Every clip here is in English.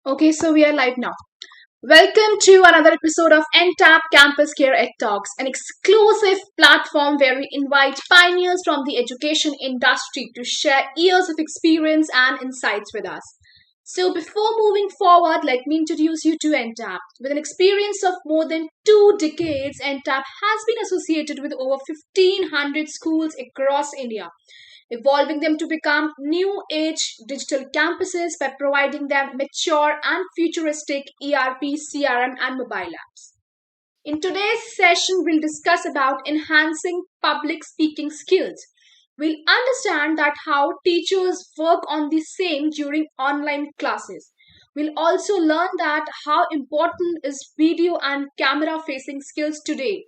Okay, so we are live now. Welcome to another episode of Entab CampusCare EdTalks, an exclusive platform where we invite pioneers from the education industry to share years of experience and insights with us. So, before moving forward, let me introduce you to Entab. With an experience of more than 2 decades, Entab has been associated with over 1,500 schools across India, evolving them to become new age digital campuses by providing them mature and futuristic ERP, CRM, and mobile apps. In today's session, we'll discuss about enhancing public speaking skills. We'll understand that how teachers work on the same during online classes. We'll also learn that how important is video and camera facing skills today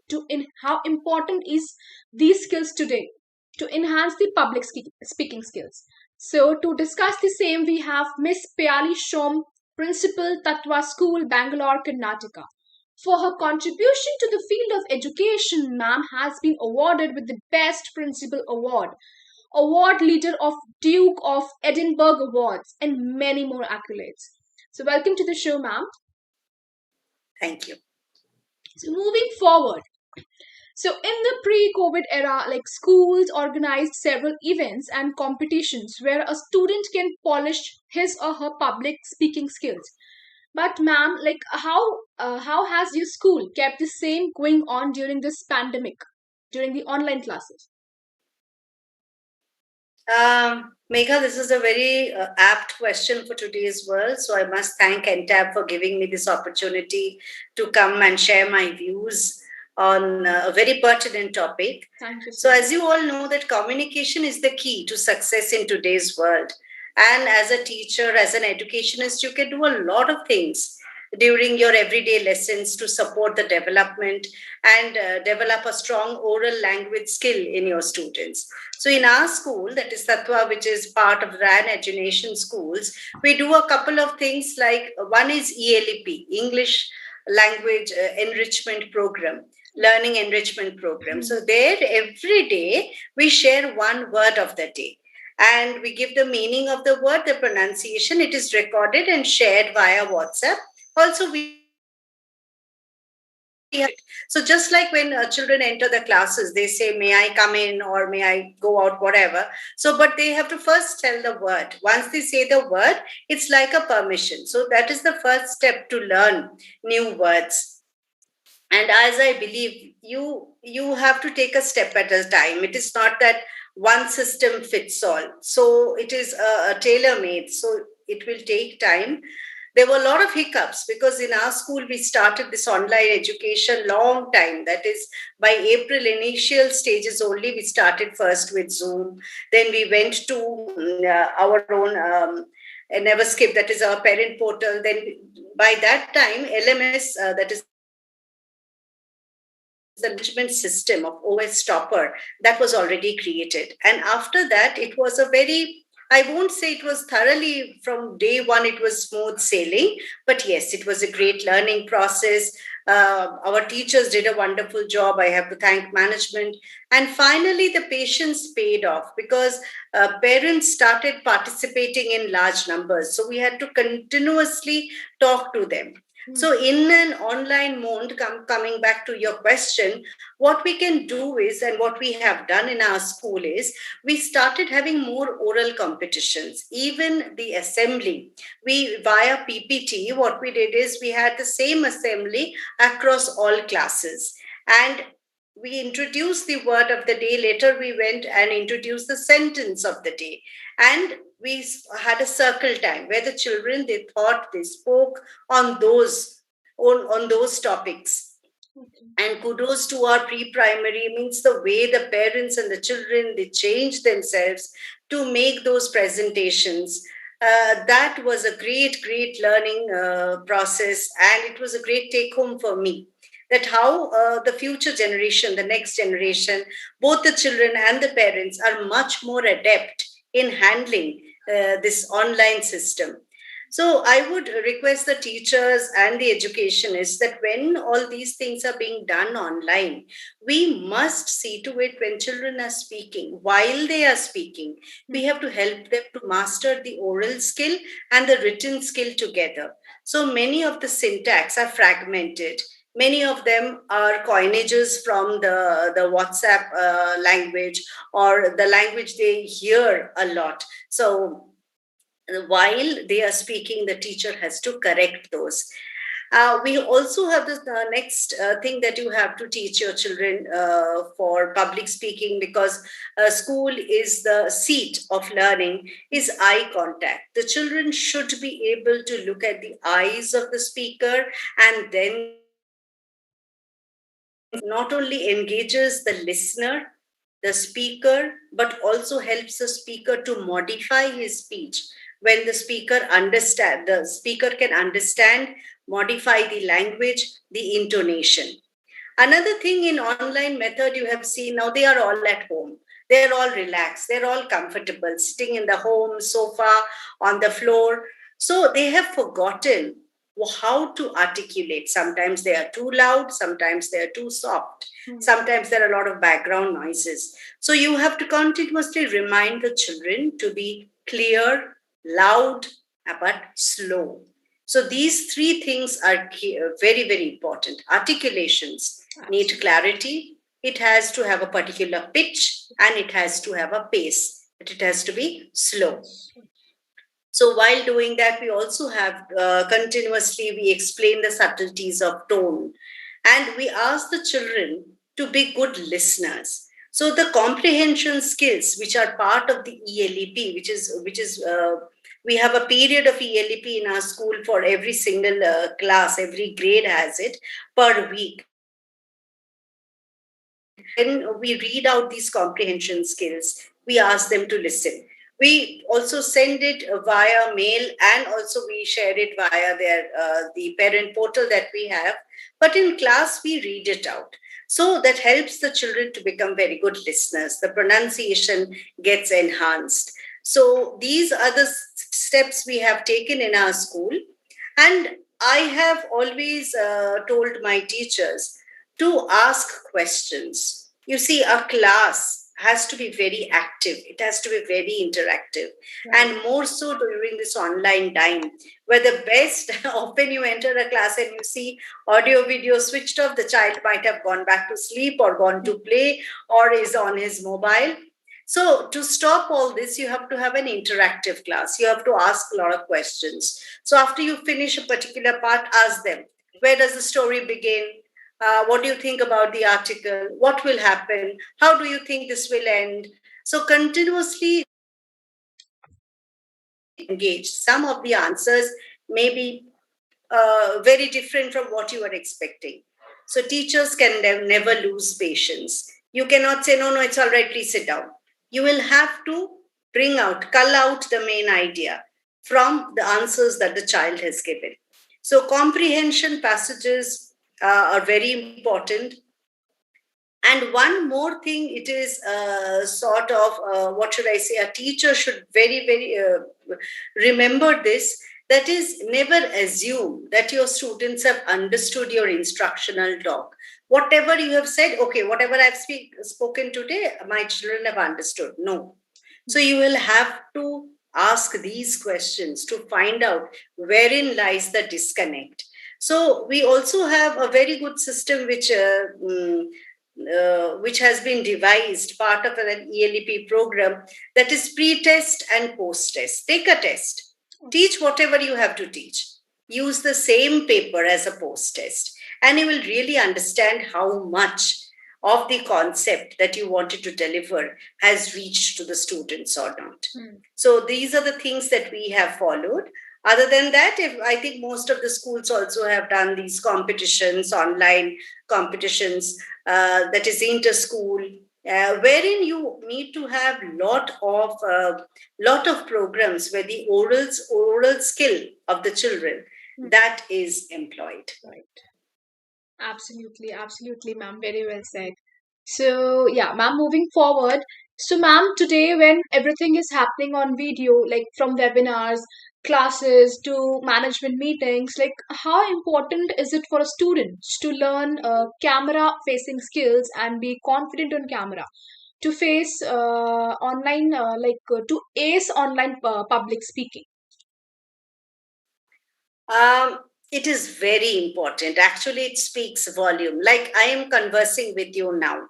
how important is these skills today to enhance the public speaking skills. So to discuss the same, we have Miss Piyali Shome, Principal, Tattva School, Bangalore, Karnataka. For her contribution to the field of education, ma'am has been awarded with the Best Principal Award, Award Leader of Duke of Edinburgh Awards, and many more accolades. So welcome to the show, ma'am. Thank you. So moving forward, so in the pre-COVID era, like schools organized several events and competitions where a student can polish his or her public speaking skills. But ma'am, like how has your school kept the same going on during this pandemic, during the online classes? Megha, this is a very apt question for today's world. So I must thank NTAB for giving me this opportunity to come and share my views on a very pertinent topic. Thank you. So as you all know, that communication is the key to success in today's world. And as a teacher, as an educationist, you can do a lot of things during your everyday lessons to support the development and develop a strong oral language skill in your students. So in our school, that is Tattva, which is part of RAN Education Schools, we do a couple of things like one is ELP, English Language Enrichment Program, Learning Enrichment Program. So there every day we share one word of the day and we give the meaning of the word, the pronunciation. It is recorded and shared via WhatsApp. Also, so just like when children enter the classes, they say, may I come in or may I go out, whatever. So, but they have to first tell the word. Once they say the word, it's like a permission. So that is the first step to learn new words. And as I believe, you have to take a step at a time. It is not that one system fits all. So it is a tailor-made. So it will take time. There were a lot of hiccups because in our school we started this online education long time. That is by April initial stages only. We started first with Zoom. Then we went to our own Never Skip, that is our parent portal. Then by that time, LMS, that is the management system of OS Topper, that was already created. And after that, it was a very, I won't say it was thoroughly from day one, it was smooth sailing, but yes, it was a great learning process. Our teachers did a wonderful job. I have to thank management. And finally, the patience paid off because parents started participating in large numbers. So we had to continuously talk to them. So in an online mode, coming back to your question, what we can do is, and what we have done in our school is, we started having more oral competitions, even the assembly. We, via PPT, what we did is we had the same assembly across all classes. And we introduced the word of the day. Later, we went and introduced the sentence of the day. And we had a circle time where the children, they thought, they spoke on those topics. And kudos to our pre-primary, means the way the parents and the children, they changed themselves to make those presentations. That was a great learning process, and it was a great take home for me, that how the future generation, the next generation, both the children and the parents are much more adept in handling this online system. So I would request the teachers and the educationists that when all these things are being done online, we must see to it when children are speaking, while they are speaking, we have to help them to master the oral skill and the written skill together. So many of the syntax are fragmented. Many of them are coinages from the WhatsApp language, or the language they hear a lot. So while they are speaking, the teacher has to correct those. We also have the next thing that you have to teach your children for public speaking, because school is the seat of learning, is eye contact. The children should be able to look at the eyes of the speaker, and then not only engages the listener, the speaker, but also helps the speaker to modify his speech. When the speaker can understand, modify the language, the intonation. Another thing in online method you have seen, now they are all at home. They're all relaxed. They're all comfortable, sitting in the home sofa, on the floor. So they have forgotten how to articulate. Sometimes they are too loud, sometimes they are too soft, sometimes there are a lot of background noises. So you have to continuously remind the children to be clear, loud, but slow. So these three things are very, very important. Articulations need clarity. It has to have a particular pitch, and it has to have a pace, but it has to be slow. So while doing that, we also have continuously, we explain the subtleties of tone, and we ask the children to be good listeners. So the comprehension skills, which are part of the ELEP, which is we have a period of ELEP in our school for every single class, every grade has it per week. When we read out these comprehension skills, we ask them to listen. We also send it via mail, and also we share it via the parent portal that we have. But in class, we read it out. So that helps the children to become very good listeners. The pronunciation gets enhanced. So these are the steps we have taken in our school. And I have always told my teachers to ask questions. You see, a class has to be very active, it has to be very interactive, and more so during this online time, where the best often you enter a class and you see audio video switched off, the child might have gone back to sleep or gone to play or is on his mobile. So to stop all this, you have to have an interactive class. You have to ask a lot of questions. So after you finish a particular part, ask them, where does the story begin? What do you think about the article? What will happen? How do you think this will end? So continuously engaged. Some of the answers may be very different from what you are expecting. So teachers can never lose patience. You cannot say, no, it's all right, please sit down. You will have to cull out the main idea from the answers that the child has given. So comprehension passages are very important. And one more thing, it is sort of, what should I say, a teacher should very, very remember this, that is, never assume that your students have understood your instructional talk. Whatever you have said, okay, whatever I've spoken today, my children have understood. No. So you will have to ask these questions to find out wherein lies the disconnect. So we also have a very good system which has been devised, part of an ELEP program, that is pre-test and post-test. Take a test, teach whatever you have to teach, use the same paper as a post-test, and you will really understand how much of the concept that you wanted to deliver has reached to the students or not. So these are the things that we have followed. Other than that, I think most of the schools also have done these competitions, online competitions, that is inter-school, wherein you need to have lot of programs where the oral skill of the children that is employed. Right. Absolutely, ma'am. Very well said. So, yeah, ma'am, moving forward. So, ma'am, today when everything is happening on video, like from webinars, classes to management meetings, like how important is it for students to learn camera facing skills and be confident on camera to face online, to ace online public speaking? Um, it is very important. Actually, it speaks volume. Like I am conversing with you now.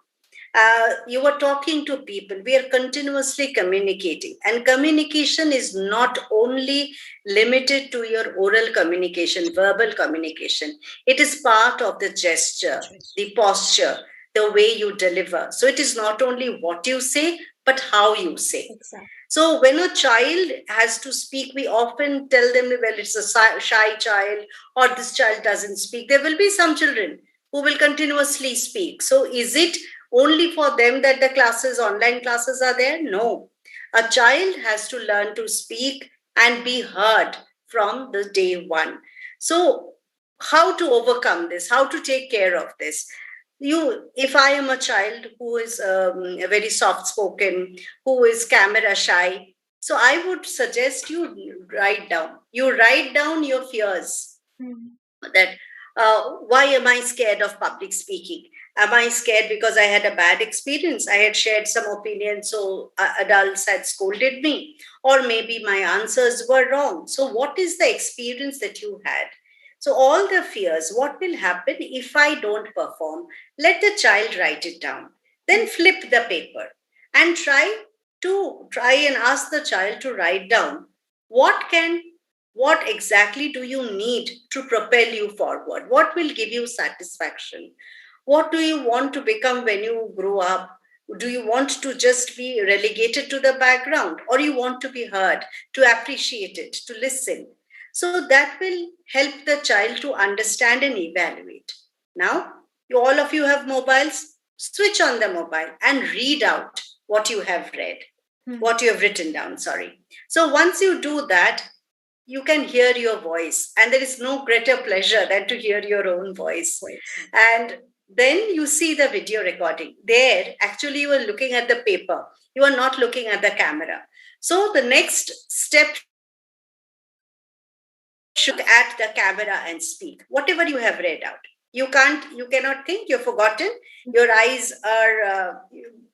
You are talking to people. We are continuously communicating. And communication is not only limited to your oral communication, verbal communication. It is part of the gesture, the posture, the way you deliver. So it is not only what you say, but how you say. Exactly. So when a child has to speak, we often tell them, well, it's a shy child or this child doesn't speak. There will be some children who will continuously speak. So is it only for them that the classes, online classes are there? No. A child has to learn to speak and be heard from the day one. So how to overcome this? How to take care of this? If I am a child who is very soft spoken, who is camera shy, so I would suggest you write down your fears. That why am I scared of public speaking? Am I scared because I had a bad experience? I had shared some opinion, so adults had scolded me, or maybe my answers were wrong. So what is the experience that you had? So all the fears, what will happen if I don't perform? Let the child write it down, then flip the paper and try and ask the child to write down what can what exactly do you need to propel you forward? What will give you satisfaction? What do you want to become when you grow up? Do you want to just be relegated to the background, or you want to be heard, to appreciate it, to listen? So that will help the child to understand and evaluate. Now, all of you have mobiles, switch on the mobile and read out what you have read, what you have written down, sorry. So once you do that, you can hear your voice, and there is no greater pleasure than to hear your own voice. And then you see the video recording. There, actually, you are looking at the paper, you are not looking at the camera. So the next step should look at the camera and speak whatever you have read out. You cannot think, you've forgotten, your eyes are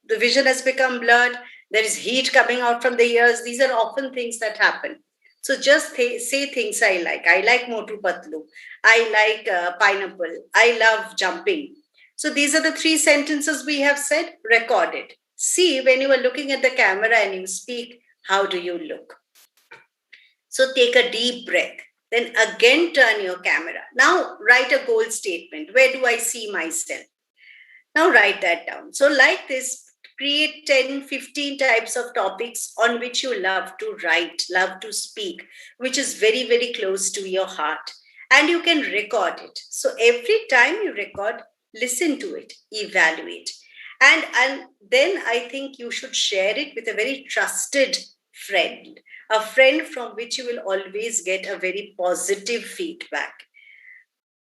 the vision has become blurred, there is heat coming out from the ears. These are often things that happen. So just say things I like motu patlu, I like pineapple, I love jumping. So these are the 3 sentences we have said. Record it. See, when you are looking at the camera and you speak, how do you look? So take a deep breath. Then again turn your camera. Now write a goal statement. Where do I see myself? Now write that down. So like this, create 10, 15 types of topics on which you love to write, love to speak, which is very, very close to your heart. And you can record it. So every time you record, listen to it, evaluate. And then I think you should share it with a very trusted friend, a friend from which you will always get a very positive feedback.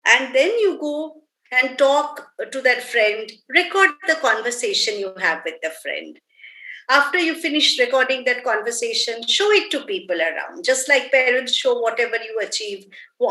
And then you go and talk to that friend, record the conversation you have with the friend. After you finish recording that conversation, show it to people around, just like parents show whatever you achieve,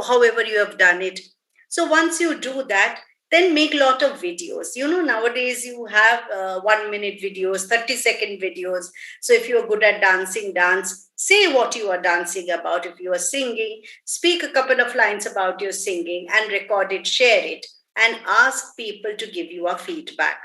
however you have done it. So once you do that, then make a lot of videos. Nowadays you have 1 minute videos, 30-second videos. So if you're good at dancing, dance, say what you are dancing about. If you are singing, speak a couple of lines about your singing and record it, share it, and ask people to give you a feedback.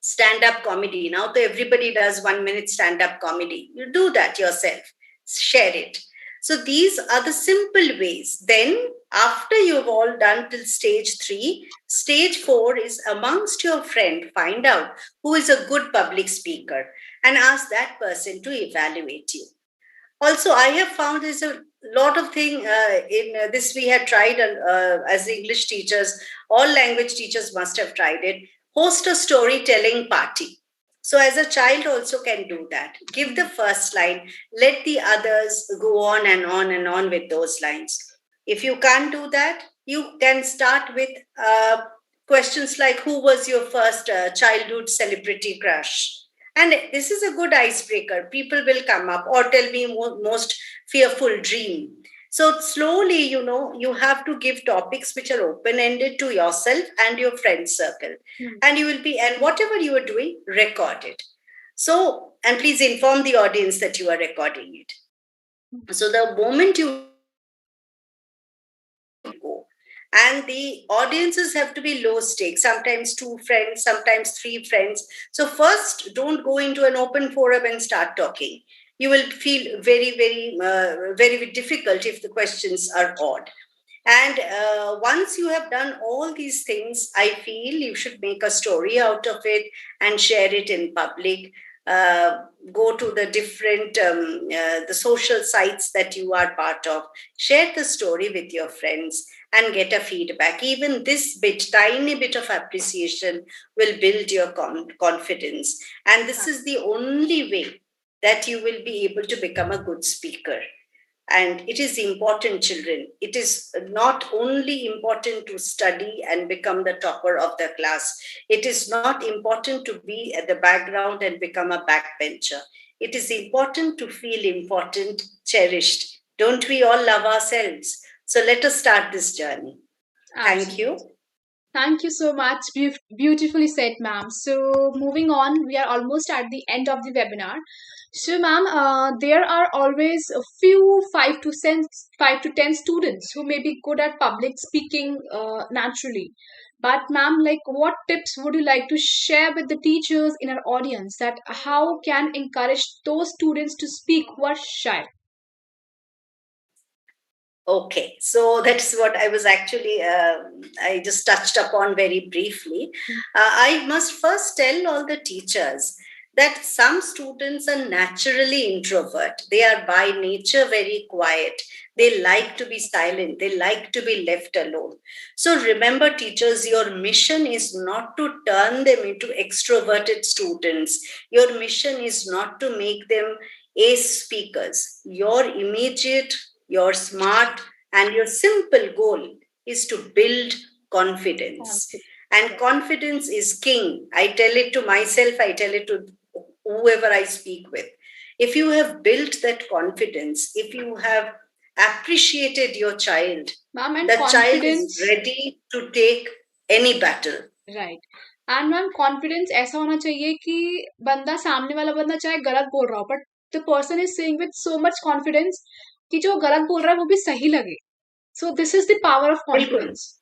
Stand-up comedy. Now everybody does 1 minute stand-up comedy. You do that yourself. Share it. So these are the simple ways. Then after you've all done till stage 3, stage 4 is amongst your friend. Find out who is a good public speaker and ask that person to evaluate you. Also, I have found there's a lot of thing in this we have tried as English teachers. All language teachers must have tried it. Host a storytelling party. So as a child also can do that. Give the first line, let the others go on and on and on with those lines. If you can't do that, you can start with questions like, who was your first childhood celebrity crush? And this is a good icebreaker. People will come up, or tell me most fearful dream. So slowly, you have to give topics which are open-ended to yourself and your friend circle. And and whatever you are doing, record it. So, and please inform the audience that you are recording it. So the moment you And the audiences have to be low stakes, sometimes 2 friends, sometimes 3 friends. So first, don't go into an open forum and start talking. You will feel very difficult if the questions are odd. And once you have done all these things, I feel you should make a story out of it and share it in public. Go to the different the social sites that you are part of. Share the story with your friends and get a feedback. Even this tiny bit of appreciation will build your confidence. And this is the only way that you will be able to become a good speaker. And it is important, children. It is not only important to study and become the topper of the class. It is not important to be at the background and become a backbencher. It is important to feel important, cherished. Don't we all love ourselves? So let us start this journey. Thank you. Thank you so much. Beautifully said, ma'am. So, moving on, we are almost at the end of the webinar. So, ma'am, there are always a few 5 to 10 students who may be good at public speaking naturally. But, ma'am, like, what tips would you like to share with the teachers in our audience that how can encourage those students to speak who are shy? Okay, so that's what I was actually, I just touched upon very briefly. I must first tell all the teachers that some students are naturally introvert. They are by nature very quiet. They like to be silent. They like to be left alone. So remember, teachers, your mission is not to turn them into extroverted students. Your mission is not to make them ace speakers. Your smart, and your simple goal is to build confidence. And confidence is king. I tell it to myself, I tell it to whoever I speak with. If you have built that confidence, if you have appreciated your child, the child is ready to take any battle. Right. And ma'am confidence ऐसा होना चाहिए कि बंदा सामने वाला बंदा चाहे गलत बोल रहा हो but the person is saying with so much confidence कि जो गलत बोल रहा है वो भी सही लगे so this is the power of confidence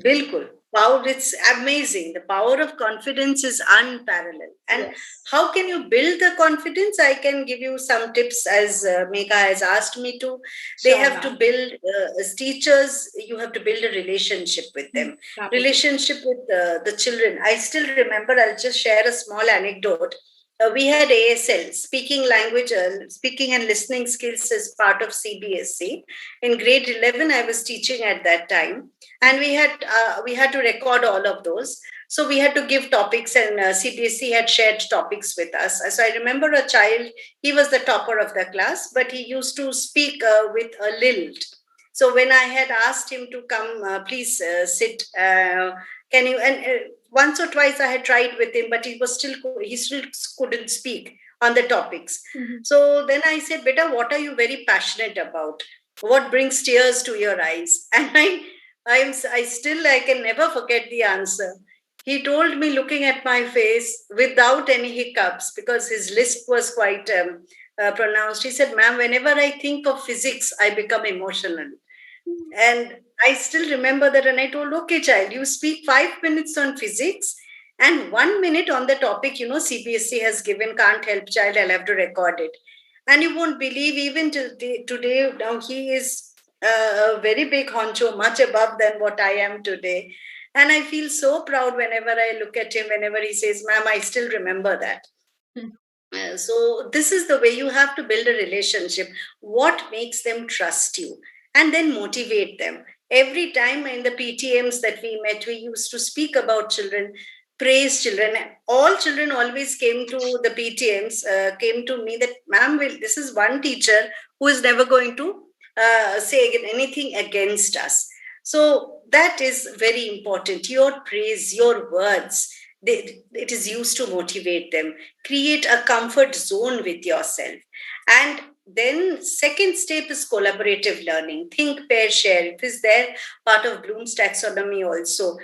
बिल्कुल power, it's amazing. The power of confidence is unparalleled. And how can you build the confidence? I can give you some tips as Megha has asked me to. They have to build, as teachers, you have to build a relationship with them. Relationship with the children. I still remember, I'll just share a small anecdote. We had ASL, speaking and listening skills as part of CBSE. In grade 11, I was teaching at that time. And we had to record all of those. So we had to give topics, and CBSE had shared topics with us. So I remember a child, he was the topper of the class, but he used to speak with a lilt. So when I had asked him to come, please sit, can you, and once or twice I had tried with him, but he still couldn't speak on the topics. So then I said, beta, what are you very passionate about? What brings tears to your eyes? And I can never forget the answer. He told me, looking at my face without any hiccups, because his lisp was quite pronounced. He said, ma'am, whenever I think of physics, I become emotional. And I still remember that. And I told, okay, child, you speak 5 minutes on physics and 1 minute on the topic, CBSE has given, can't help child, I'll have to record it. And you won't believe, even today, now he is a very big honcho, much above than what I am today. And I feel so proud whenever I look at him, whenever he says, ma'am, I still remember that. So this is the way you have to build a relationship. What makes them trust you? And then motivate them. Every time in the PTMs that we met, we used to speak about children, praise children. All children always came to the PTMs, came to me that, ma'am, this is one teacher who is never going to say anything against us. So that is very important. Your praise, your words, it is used to motivate them. Create a comfort zone with yourself. And then second step is collaborative learning. Think, pair, share. It is there, part of Bloom's taxonomy also.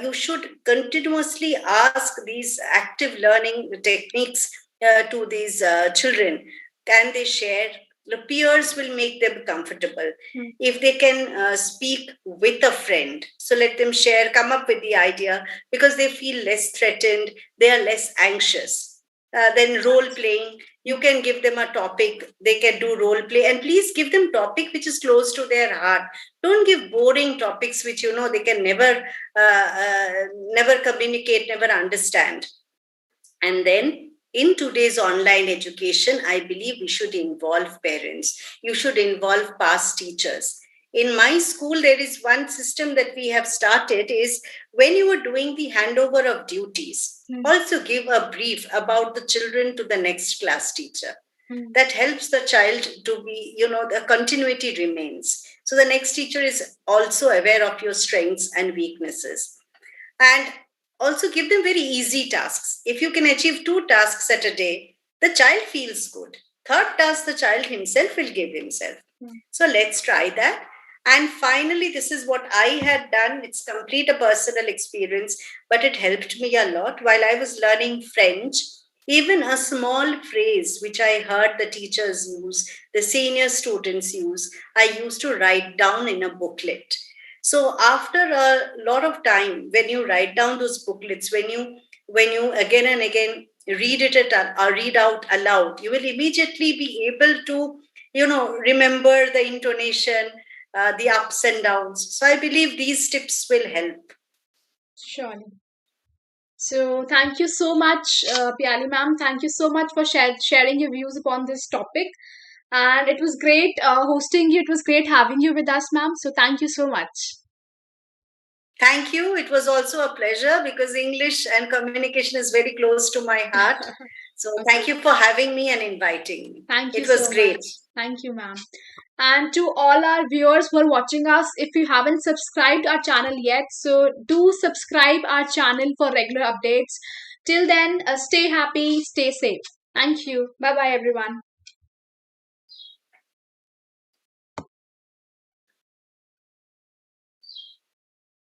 You should continuously ask these active learning techniques to these children. Can they share? the peers will make them comfortable. Hmm. If they can speak with a friend, so let them share, come up with the idea, because they feel less threatened, they are less anxious. Then role playing, you can give them a topic, they can do role play, and please give them topic which is close to their heart. Don't give boring topics which they can never communicate, never understand. And then in today's online education, I believe we should involve parents. You should involve past teachers. In my school, there is one system that we have started is when you are doing the handover of duties, also give a brief about the children to the next class teacher. That helps the child to be, the continuity remains. So the next teacher is also aware of your strengths and weaknesses. And also give them very easy tasks. If you can achieve 2 tasks at a day, the child feels good. Third task, the child himself will give himself. So let's try that. And finally, this is what I had done. It's complete a personal experience, but it helped me a lot while I was learning French. Even a small phrase which I heard the teachers use, the senior students use, I used to write down in a booklet. So after a lot of time, when you write down those booklets, when you again and again read it or read out aloud, you will immediately be able to remember the intonation, the ups and downs. So I believe these tips will help. Surely. So thank you so much, Piyali ma'am. Thank you so much for sharing your views upon this topic. And it was great hosting you. It was great having you with us, ma'am. So thank you so much. Thank you. It was also a pleasure because English and communication is very close to my heart. So thank you for having me and inviting me. Thank you. It was so great. Much. Thank you, ma'am. And to all our viewers who are watching us, if you haven't subscribed our channel yet, so do subscribe our channel for regular updates. Till then, stay happy, stay safe. Thank you. Bye bye, everyone.